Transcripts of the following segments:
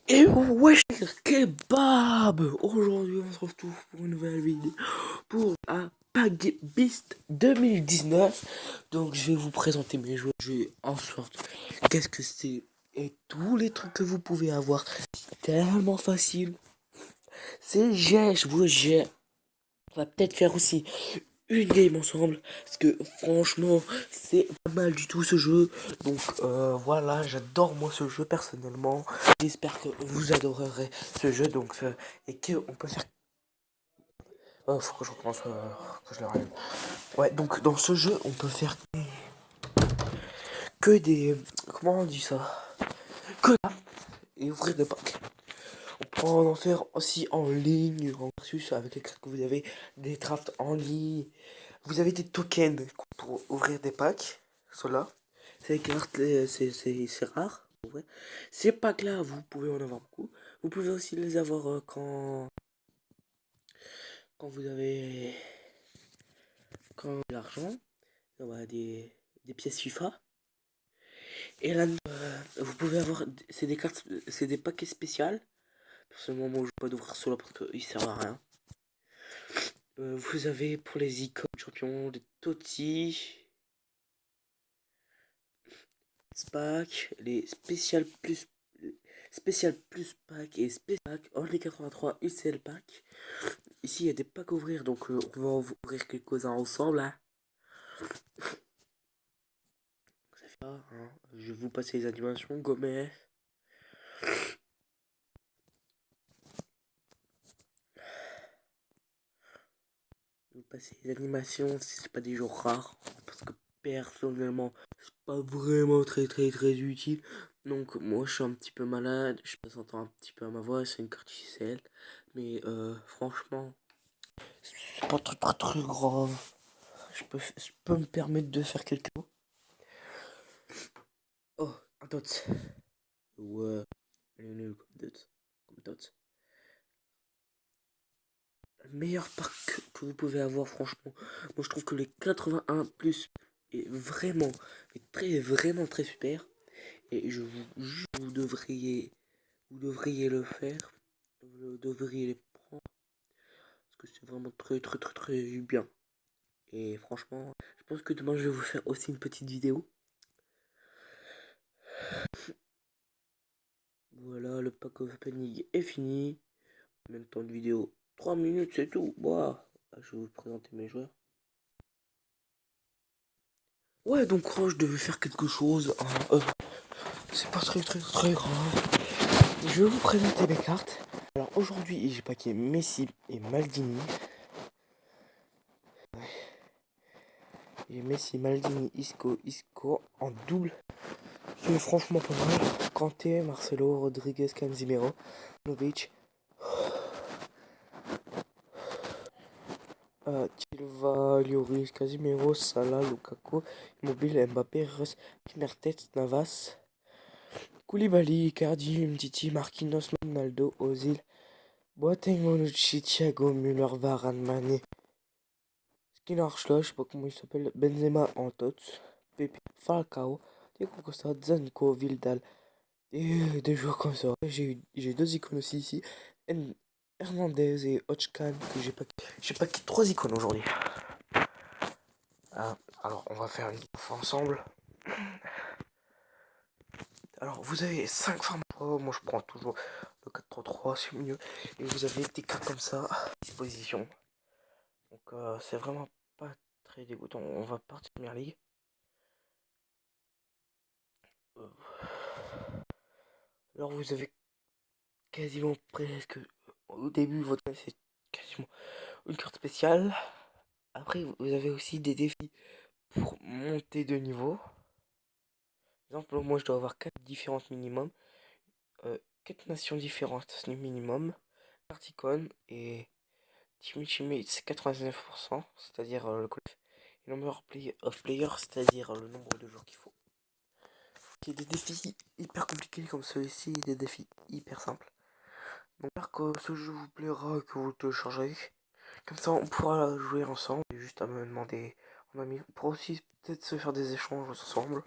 Et wesh kebab. Aujourd'hui on se retrouve pour une nouvelle vidéo pour un Pack Beast 2019. Donc je vais vous présenter mes joueurs, je vais en sorte qu'est-ce que c'est et tous les trucs que vous pouvez avoir. C'est tellement facile. C'est je vous jette. On va peut-être faire aussi une game ensemble parce que franchement c'est pas mal du tout ce jeu. Donc voilà, j'adore moi ce jeu personnellement. J'espère que vous adorerez ce jeu. Donc et que on peut faire, oh, faut que je recommence, que je le rallume. Ouais, donc dans ce jeu on peut faire que des, comment on dit ça, que et ouvrir des packs. On peut en faire aussi en ligne, en versus avec les cartes que vous avez, des drafts en ligne. Vous avez des tokens pour ouvrir des packs. Cela, ces cartes, c'est rare. En vrai. Ces packs là, vous pouvez en avoir beaucoup. Vous pouvez aussi les avoir quand vous avez de l'argent. Ouais, des pièces FIFA. Et là, vous pouvez avoir, c'est des cartes, c'est des paquets spéciaux. Personnellement, moi je ne vais pas d'ouvrir cela parce qu'ils servent à rien. Vous avez pour les icônes champions des Totti, Spack, les spécial plus pack et spécial pack, Only 83 UCL pack. Ici il y a des packs à ouvrir, donc on va en ouvrir quelques-uns ensemble. Hein. Ça fait pas, hein. Je vais vous passer les animations, Gomez. Je vais vous passer les animations si c'est pas des jours rares, parce que personnellement c'est pas vraiment très utile. Donc moi je suis un petit peu malade, je peux s'entendre un petit peu à ma voix, c'est une carte UCL. Mais franchement, c'est pas très grave. Je peux me permettre de faire quelques mots. Oh, un dot. Ouais, elle est nulle comme dot. Comme dot. Le meilleur pack que vous pouvez avoir, franchement. Moi, je trouve que les 81 plus est vraiment, vraiment très super. Et je vous jure, vous devriez le faire. Vous devriez les prendre. Parce que c'est vraiment très bien. Et franchement, je pense que demain, je vais vous faire aussi une petite vidéo. Voilà, le pack opening est fini. Même temps de vidéo, 3 minutes, c'est tout. Bah, je vais vous présenter mes joueurs. Ouais, donc je devais faire quelque chose. Hein, c'est pas très grave. Je vais vous présenter mes cartes. Alors aujourd'hui, j'ai packé Messi et Maldini. J'ai Messi, Maldini, Isco en double. C'est franchement pas mal. Kanté, Marcelo, Rodriguez, Canzimero, Novic. Silva, Lloris, Casimiro, Salah, Lukaku, Immobile, Mbappé, Reus, Mertens, Navas, Koulibaly, Icardi, Umtiti, Marquinhos, Ronaldo, Ozil, Boateng, Bonucci, Thiago, Müller, Varane, Mané, Skinner, je sais pas comment il s'appelle, Benzema en tots, Pepe, Falcao, Diego Costa, Zanko, Vidal, et des joueurs comme ça. J'ai deux icônes aussi ici, Hernandez et Ochkan, que j'ai pas quitté trois icônes aujourd'hui. Alors, on va faire une fois ensemble. Alors, vous avez 5 formats. Oh, moi, je prends toujours le 4-3-3, c'est mieux. Et vous avez des cartes comme ça à disposition. Donc, c'est vraiment pas très dégoûtant. On va partir Première Ligue. Alors, vous avez quasiment presque. Au début, votre c'est quasiment une carte spéciale. Après, vous avez aussi des défis pour monter de niveau. Par exemple, moi, je dois avoir 4 différentes minimum. 4 nations différentes, c'est le minimum. Particon et Team Ultimate, c'est 99%, c'est-à-dire le collectif. Et number of players, c'est-à-dire le nombre de joueurs qu'il faut. Il y a des défis hyper compliqués comme celui-ci, des défis hyper simples. Donc j'espère que ce jeu vous plaira et que vous le téléchargerez. Comme ça, on pourra jouer ensemble. Et juste à me demander en ami. On pourra aussi peut-être se faire des échanges ensemble.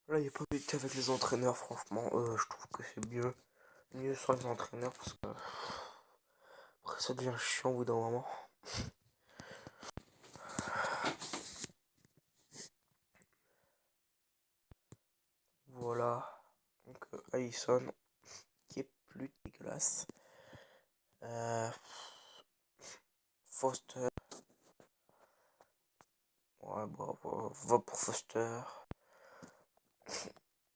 Là, il n'y a pas d'être avec les entraîneurs, franchement. Je trouve que c'est mieux sans les entraîneurs parce que après ça devient chiant au bout d'un moment. Voilà. Donc, Alisson qui est plus dégueulasse. Foster. Ouais, bah, va pour Foster.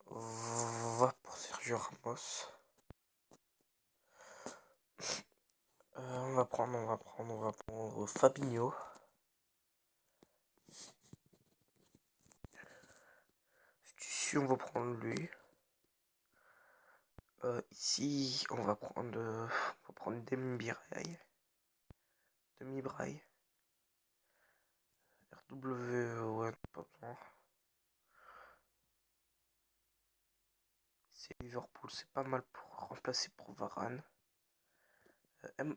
Va pour Sergio Ramos. On va prendre Fabinho. Ici, on va prendre lui. Ici, on va prendre Demi-Braille. RW, ouais, pas besoin. C'est Liverpool, c'est pas mal pour remplacer pour Varane.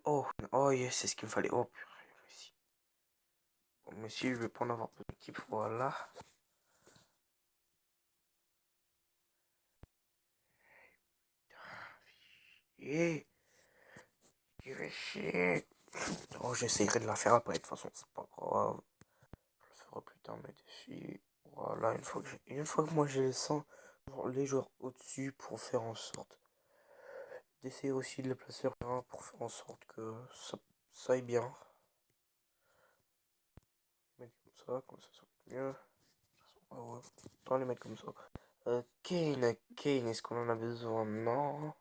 Oh yes, c'est ce qu'il me fallait. Oh purée, Messi. Bon, Messi, je vais pas en avoir pour l'équipe, voilà. Et il fait chier. Oh, j'essayerai de la faire après, de toute façon, c'est pas grave. Je le ferai plus tard, mes défis. Voilà, une fois que moi j'ai les joueurs au-dessus pour faire en sorte d'essayer aussi de les placer bien pour faire en sorte que ça aille bien. Mettre comme ça va être mieux. Ah ouais, autant les mettre comme ça. Kane, est-ce qu'on en a besoin? Non.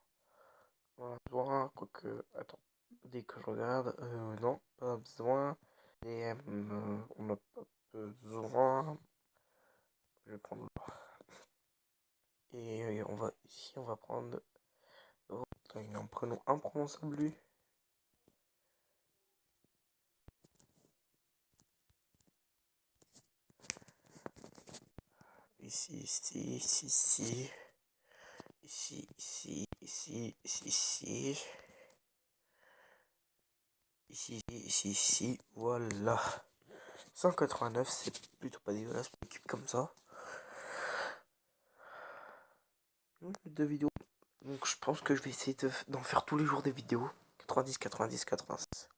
On en a besoin, quoique. Attends, dès que je regarde, non, pas besoin. DM, on n'a pas besoin. Je vais prendre. Et on va prendre. Oh, il a un prénom imprononçable lui. Ici, ici, ici, ici. Ici, ici, ici, ici, ici. Ici, voilà. 189, c'est plutôt pas dégueulasse pour une équipe comme ça. De vidéos. Donc je pense que je vais essayer d'en faire tous les jours des vidéos. 90, 90, 86.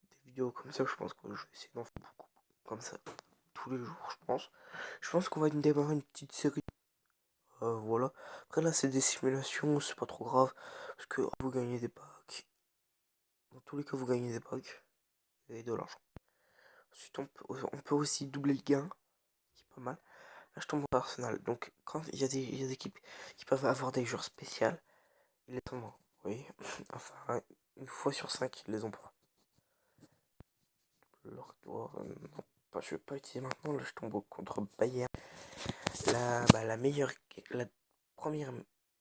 Des vidéos comme ça, je pense que je vais essayer d'en faire beaucoup. Comme ça, tous les jours, je pense. Je pense qu'on va démarrer une petite série. Voilà. Après là, c'est des simulations, c'est pas trop grave. Parce que vous gagnez des packs. Dans tous les cas, vous gagnez des packs. Et de l'argent. Ensuite, on peut aussi doubler le gain. Qui est pas mal. Là, je tombe en Arsenal. Donc, quand il y a des équipes qui peuvent avoir des joueurs spéciaux, ils les tombent. Oui. Enfin, une fois sur 5, ils les ont pas. Leur tour, non, pas, je vais pas utiliser maintenant. Là, je tombe contre Bayern. La meilleure. La première.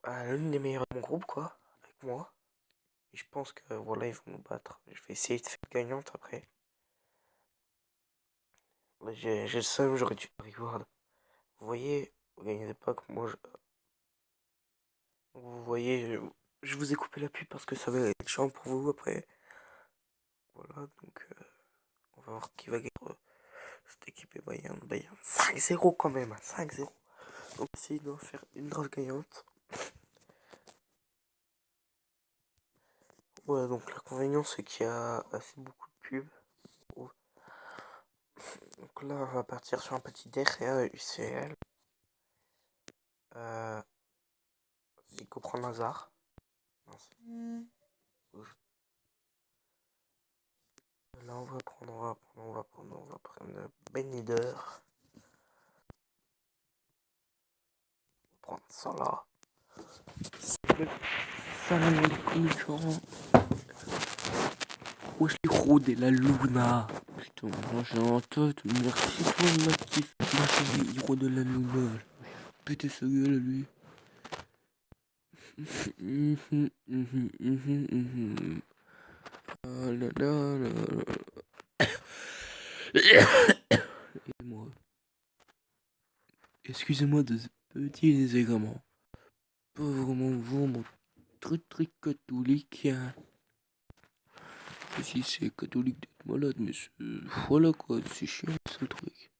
L'une des meilleures de mon groupe, quoi. Avec moi. Et je pense que voilà, ils vont nous battre. Je vais essayer de faire gagnante après. Là, j'ai le seum, j'aurais dû reward. Vous voyez, vous gagnez des packs. Vous voyez, je vous ai coupé la pub parce que ça va être chiant pour vous après. Voilà, donc on va voir qui va gagner. Cette équipe est Bayern 5-0 quand même, 5-0. Donc essayer de faire une draft gagnante. Ouais, donc l'inconvénient c'est qu'il y a assez beaucoup de pubs. Oh. Donc là, on va partir sur un petit DRA UCL. Zico prend Hazard. Là, on va prendre Ben Yedder. On va prendre Salah. Salam alaikum, gens. Wesh les gros de la Luna. Putain, moi j'ai un tête. Merci toi, ma petite. Ma chérie, héros de la Luna. Péter sa gueule à lui. Ah là là là là. Excusez-moi. Excusez-moi de ce petit désagrément. Pas vraiment vous, mon truc catholique. Si c'est catholique d'être malade, mais voilà quoi, c'est chiant ce truc.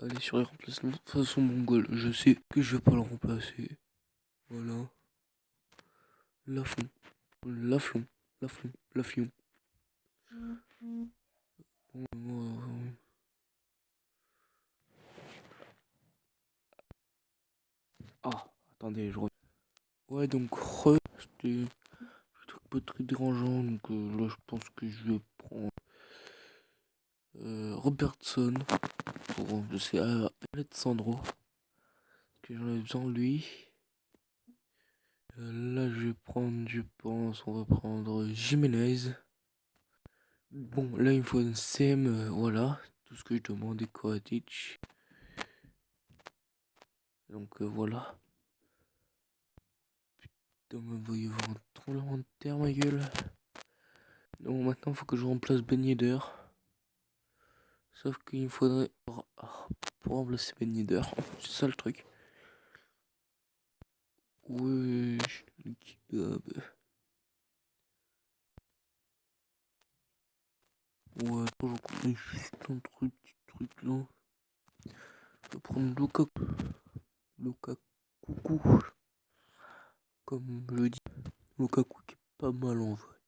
aller sur les remplacements. De toute façon, mon goal, je sais que je vais pas le remplacer. Voilà. Lafont. Laflon. Laflon. Lafion. Ah, attendez, je reviens. Ouais, donc, c'était un truc pas très dérangeant. Donc là, je pense que je vais prendre Robertson pour c'est Alessandro. Que j'en ai besoin de lui. Là, je vais prendre, je pense, on va prendre Jiménez. Bon, là, il me faut une CM, voilà. Tout ce que je demande est Kovacic. Donc voilà. Putain, mais voyez voir un tremblement de terre, ma gueule. Donc maintenant, il faut que je remplace Ben Yedder. Sauf qu'il me faudrait... pour remplacer Ben Yedder, c'est ça le truc. Ouais, ouais, j'en connais juste un truc, petit truc là. Je vais prendre Lukaku. Lukaku. Comme je dis, Lukaku qui est pas mal en vrai.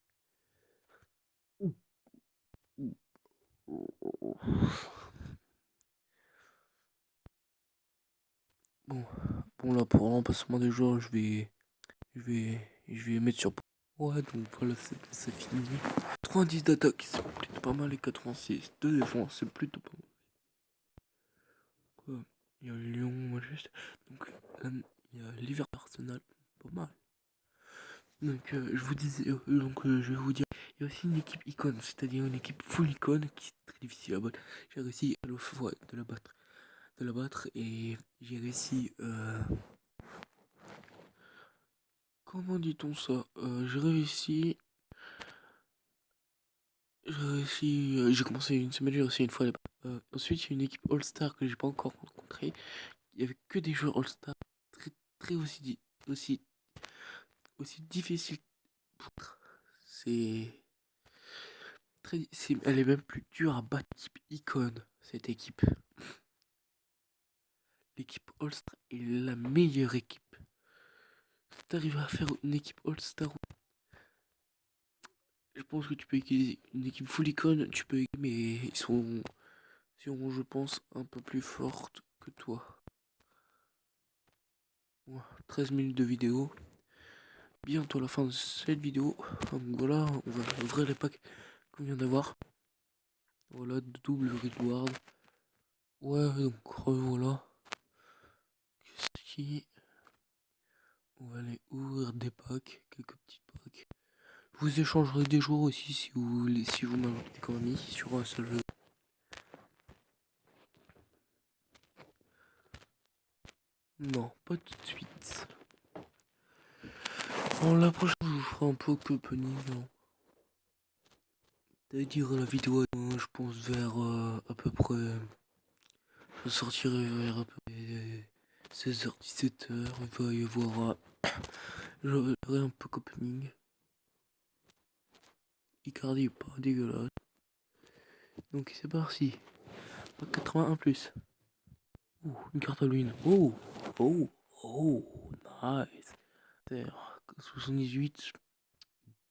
Bon, bon là pour un remplacement des joueurs, je vais mettre sur. Ouais, donc voilà, c'est fini. 90 d'attaque, c'est plutôt pas mal, et 86 de défense, c'est plutôt pas mal. Quoi, il y a Lyon, Manchester. Donc là, il y a Liverpool, Arsenal, pas mal. Donc je vous disais, je vais vous dire, il y a aussi une équipe icône, c'est-à-dire une équipe full icône qui est très difficile à battre. J'ai réussi à la fois de la battre et j'ai réussi. Comment dit-on ça? J'ai commencé une semaine, j'ai réussi une fois. Ensuite, il y a une équipe All-Star que j'ai pas encore rencontrée. Il y avait que des joueurs All-Star très, très aussi, aussi difficile. C'est elle est même plus dure à battre l'équipe icône, cette équipe. L'équipe All-Star est la meilleure équipe. Si t'arrives à faire une équipe All-Star, je pense que tu peux utiliser une équipe full icône, tu peux, mais ils sont, je pense, un peu plus fortes que toi. Ouais, 13 minutes de vidéo. Bientôt la fin de cette vidéo. Donc voilà, on va ouvrir les packs qu'on vient d'avoir. Voilà, double reward. Ouais, donc voilà. Qu'est-ce qui... On va aller ouvrir des packs, quelques petits packs. Je vous échangerai des joueurs aussi si vous voulez, si vous m'avez des économies sur un seul jeu. Non, pas tout de suite. Bon, la prochaine, je vous ferai un peu opening. C'est-à-dire la vidéo, je pense vers à peu près. Je sortirai vers à peu près 16h, 17h. Il va y avoir. J'aurai un peu opening. Icardi est pas dégueulasse. Donc c'est parti. 81 plus. Oh, une carte Halloween. Oh, oh, oh, nice. 78.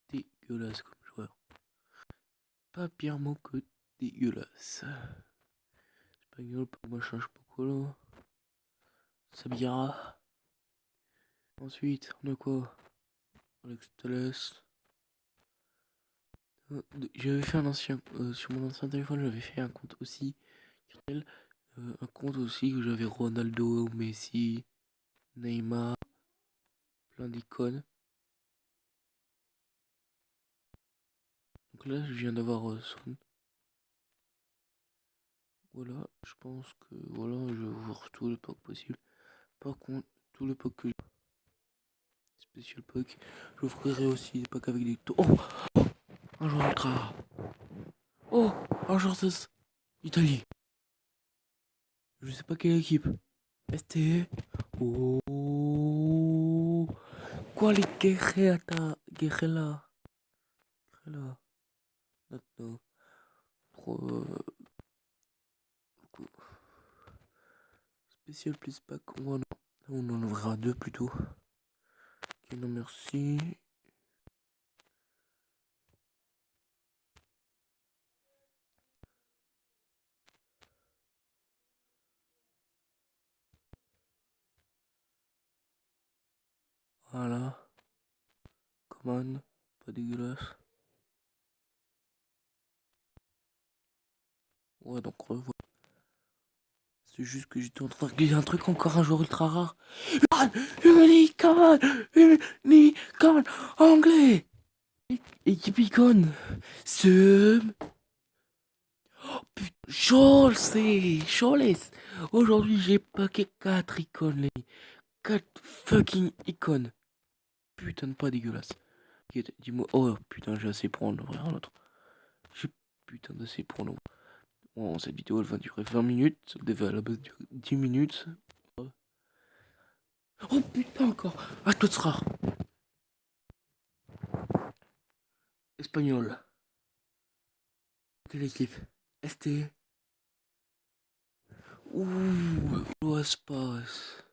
Dégueulasse comme joueur. Pas pire mot que dégueulasse. Espagnol, machin, je sais pas quoi là. Sabira. Ensuite, on a quoi? Alex Telles. J'avais fait un ancien. Sur mon ancien téléphone, j'avais fait un compte aussi. Un compte aussi où j'avais Ronaldo, Messi, Neymar, plein d'icônes. Donc là, je viens d'avoir Son. Voilà, je pense que voilà, je vais voir tous les packs possibles. Par contre, tous les packs que spécial pack, j'offrirai aussi des packs avec des taux. Oh, un joueur ultra. Oh, un joueur de Italie. Je sais pas quelle équipe. ST. Oh, quoi les Guerrera, Guerrera, Guerrera. Maintenant, trop, spécial plus pack. On en ouvrira 2 plutôt. Ok, non merci. Voilà. Commande. Pas dégueulasse. Ouais, donc revoilà. C'est juste que j'étais en train de regarder un truc, encore un joueur ultra rare. Unicorn, Unicorn anglais. Équipe icône. Ce... Putain, Scholes. Aujourd'hui, j'ai paqué 4 icônes, les 4 fucking icônes. Putain de pas dégueulasse. Dis-moi, oh putain, j'ai assez pour en ouvrir un autre. J'ai putain d'assez pour en ouvrir. Bon, cette vidéo elle va durer 20 minutes. Ça devait à la base durer 10 minutes. Oh putain encore. Ah, tout sera. Espagnol. Quelle équipe? ST. Ouh, l'espace.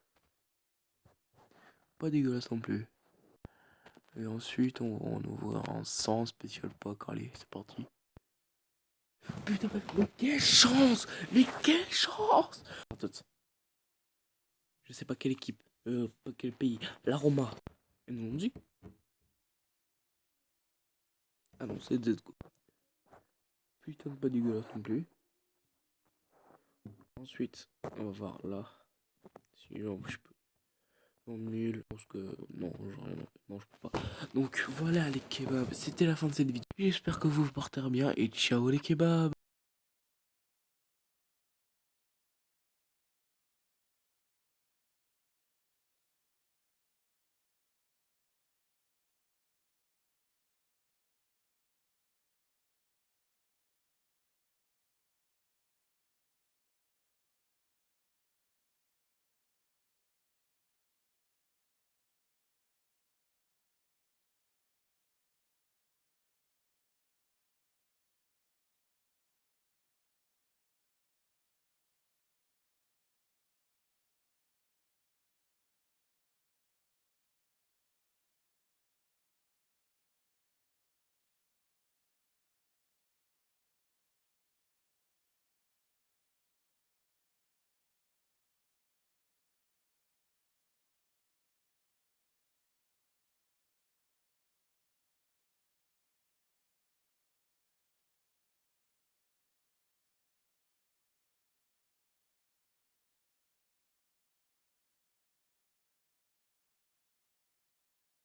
Pas dégueulasse non plus. Et ensuite, on va en ouvrir un 100 spécial pack. Allez, c'est parti. Putain, mais quelle chance! Mais quelle chance! Attends, je sais pas quelle équipe. Pas quel pays. La Roma. Ils nous l'ont dit. Ah non, c'est ZSCO. Putain, pas dégueulasse non plus. Ensuite, on va voir là. Si je peux. Non, nul. Parce que. Non, j'ai rien. Non, je peux pas. Donc voilà les kebabs. C'était la fin de cette vidéo. J'espère que vous vous portez bien. Et ciao les kebabs.